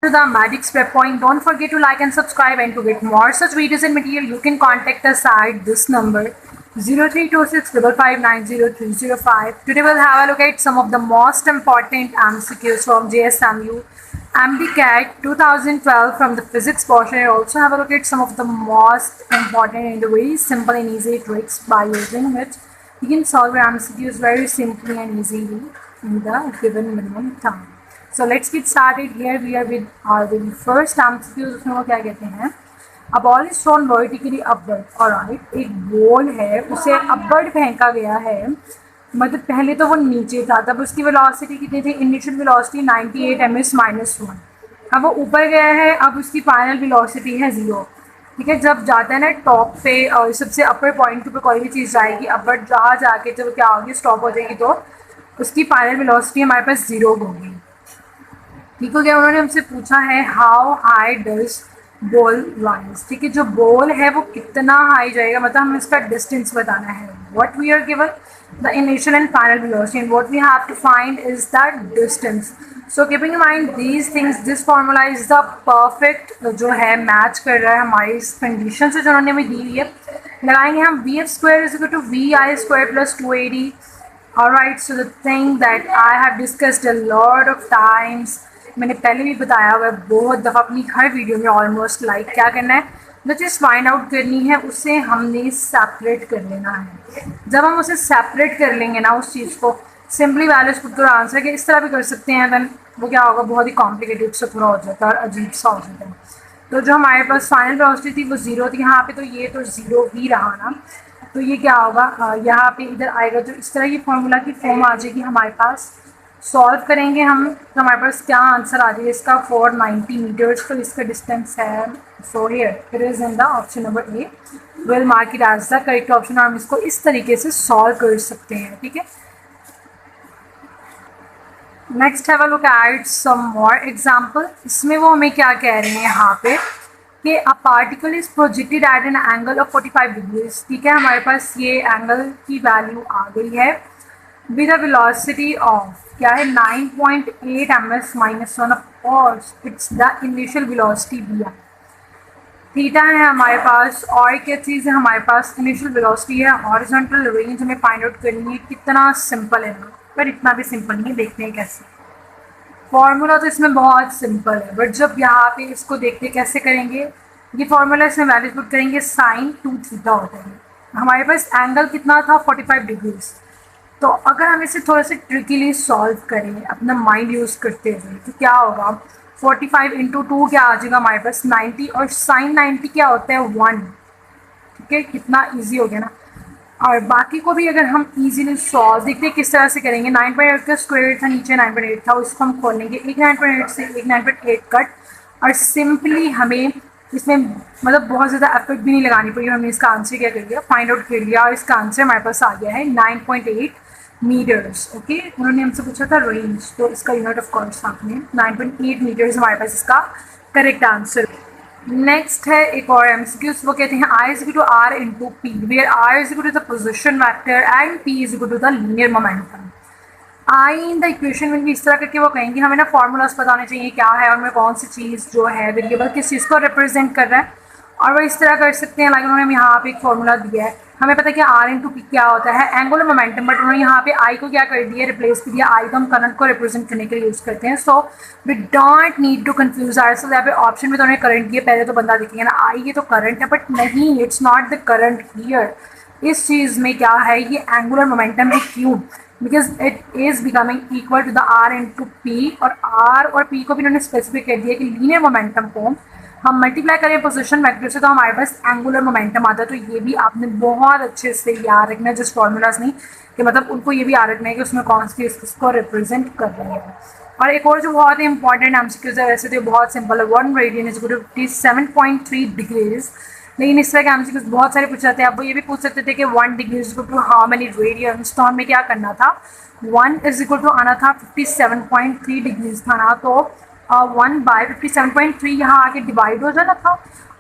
To the Magic's Prep Point. Don't forget to like and subscribe, and to get more such videos and material, you can contact us at this number 032655900305. Today we'll have a look at some of the most important MCQs from JSMU MDCAT 2012 from the physics portion, and also have a look at some of the most important and very simple and easy tricks by using which you can solve your MCQs very simply and easily in the given minimum time. So let's get started. Here we are with our very first MCQ. उसमें वो क्या कहते हैं, a ball is thrown vertically upward. Alright, एक ball है, उसे upward फेंका गया है, मतलब पहले तो वो नीचे था, तब उसकी वेलोसिटी कितनी थी? Initial velocity 98 ms-1. अब वो ऊपर गया है, अब उसकी फाइनल वेलोसिटी है 0. ठीक है, जब जाता है ना टॉप पे और सबसे अपर पॉइंट पे कोई भी चीज़ जाएगी, अपवर्ड जहाँ जाके जब क्या होगी, स्टॉप हो जाएगी, तो उसकी फाइनल वेलोसिटी हमारे पास 0 होगी. ठीक हो गया. उन्होंने हमसे पूछा है how high does ball rise. ठीक है, जो बॉल है वो कितना हाई जाएगा, मतलब हमें इसका डिस्टेंस बताना है. What we are given the initial and final velocity and what we have to find is the distance. So keeping in mind these things, this formula is the perfect जो है match कर रहा है हमारी इस condition से जो उन्होंने हमें दी हुई है. लगाएंगे हम V F square is equal to V I square plus 280. Alright, so the thing that I have discussed a lot of times, मैंने पहले भी बताया हुआ है बहुत दफ़ा अपनी हर वीडियो में ऑलमोस्ट, लाइक क्या करना है, जो चीज़ फाइंड आउट करनी है उसे हमने सेपरेट कर लेना है. जब हम उसे सेपरेट कर लेंगे ना उस चीज़ को, सिंपली वैल्यूज पुट कर आंसर के इस तरह भी कर सकते हैं, देन वो क्या होगा, बहुत ही कॉम्प्लिकेटेड सा थोड़ा हो जाता है और अजीब सा हो जाता है. तो जो हमारे पास फाइनल वेलोसिटी थी वो 0 थी, यहाँ पे तो ये तो 0 ही रहा ना, तो ये क्या होगा, यहाँ पे इधर आएगा, जो इस तरह की फॉर्मूला की फॉर्म आ जाएगी हमारे पास. सॉल्व करेंगे हम तो हमारे पास क्या आंसर आ जाएगा इसका, 490 मीटर्स. तो इसका डिस्टेंस है, so here it is in the option number A. Will mark it as the correct option. हम इसको इस तरीके से सॉल्व कर सकते हैं. ठीक है, next have a look at some more example. इसमें वो हमें क्या कह रहे हैं यहाँ पे कि a particle is projected at an angle of 45 degrees. ठीक है, हमारे पास ये एंगल की वैल्यू आ गई है विद अ वेलोसिटी ऑफ क्या है 9.8 ms-1. Of course it's the initial velocity दिया, थीटा है हमारे पास, और क्या चीज़ है हमारे पास, इनिशियल वेलोसिटी है. हॉरिजॉन्टल रेंज हमें फाइंड आउट करनी है. कितना सिंपल है ना, पर इतना भी सिंपल नहीं है. देखते हैं कैसे. फॉर्मूला तो इसमें बहुत सिंपल है, बट जब यहाँ पे इसको देखते कैसे करेंगे, ये फॉर्मूला इसमें वैल्यू पुट करेंगे, साइन 2 थीटा होता है. हमारे पास एंगल कितना था, 45 डिग्रीज. तो अगर हम इसे थोड़ा सा ट्रिकीली सॉल्व करें अपना माइंड यूज़ करते हुए, तो क्या होगा, 45 इंटू 2 क्या आ जाएगा हमारे पास 90, और साइन 90 क्या होता है 1. ठीक है, कितना इजी हो गया ना. और बाकी को भी अगर हम इजीली सॉल्व देखते हैं किस तरह से करेंगे. 9.8 का स्क्वायर था, नीचे 9.8 था, उसको हम खोलेंगे, एक 9.8 से एक 9.8 कट, और सिंपली हमें इसमें मतलब बहुत ज़्यादा एफर्ट भी नहीं लगानी पड़ी. हमने इसका आंसर क्या कर लिया, फाइंड आउट कर लिया, और इसका आंसर हमारे पास आ गया है 9.8 मीटर्स. ओके, उन्होंने हमसे पूछा था रेंज, तो इसका यूनिट ऑफ कोर्स आपने 9.8 मीटर्स हमारे पास इसका करेक्ट आंसर. नेक्स्ट है एक और एमसीक्यूज, वो कहते हैं I is equal to r into p, where r is equal to the position vector and p is equal to the linear momentum. I in the equation में भी इस तरह करके वो कहेंगे हमें ना फॉर्मूलाज बताने चाहिए क्या है, और उनमें कौन सी चीज़ जो है वेरिएबल किस चीज़ को रिप्रेजेंट कर रहा है, और वो इस तरह कर सकते हैं. लाइक उन्होंने हमें यहाँ पे एक फॉर्मूला दिया है, हमें पता है कि आर इंटू पी क्या होता है, एंगुलर मोमेंटम, बट उन्होंने यहाँ पे आई को क्या कर दिया, रिप्लेस कर दिया. आई को हम करंट को रिप्रेजेंट करने के लिए यूज़ करते हैं. So we don't need to confuse ourselves. यहाँ पे ऑप्शन में तो उन्होंने करंट दिया, पहले तो बंदा देखेंगे ना आई ये तो करंट है, बट नहीं, it's not the current here. इस चीज़ में क्या है, ये एंगुलर मोमेंटम है. क्यों, because it is becoming equal to the R into P, और आर और पी को भी उन्होंने स्पेसिफिक कर दिया कि लीनियर मोमेंटम को हम मल्टीप्लाई करें पोजीशन वेक्टर से तो हमारे पास एंगुलर मोमेंटम आता है. तो ये भी आपने बहुत अच्छे से याद रखना है, जस्ट फॉर्मूलाज नहीं, कि मतलब उनको ये भी याद रखना है कि उसमें कौन सी इसको रिप्रेजेंट कर रही है. और एक और जो बहुत ही इंपॉर्टेंट एमसीक्यूज है, वैसे तो बहुत सिंपल है, 1 radian is equal to 57.3 degrees. लेकिन इस तरह के एमसीक्यूज बहुत सारे पूछ जाते हैं. आप वो ये भी पूछ सकते थे कि 1 degree is equal to how many radians. तो हमें क्या करना था, 1 इज इक्वल टू आना था 57.3 डिग्रीज था ना, तो 1 बाई 57.3 यहाँ आके डिवाइड हो जाना था,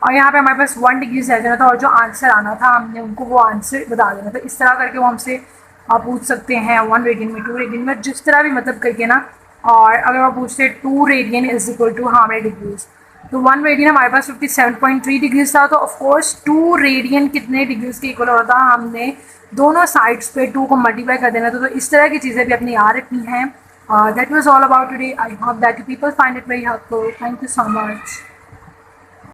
और यहाँ पे हमारे पास 1 डिग्री रह जाना था, और जो आंसर आना था हमने उनको वो आंसर बता देना था. इस तरह करके वो हमसे आप पूछ सकते हैं 1 रेडियन में, 2 रेडियन में, जिस तरह भी मतलब करके ना और अगर वो पूछते 2 radian is equal to how many degrees, तो 1 रेडियन हमारे पास 57.3 डिग्रीज था, तो ऑफकोर्स 2 रेडियन कितने डिग्रीज के इक्वल होता है, हमने दोनों साइड्स पे 2 को मल्टीप्लाई कर देना था। तो इस तरह की चीज़ें भी अपनी याद रखनी हैं। That was all about today. I hope that you people find it very helpful. Thank you so much.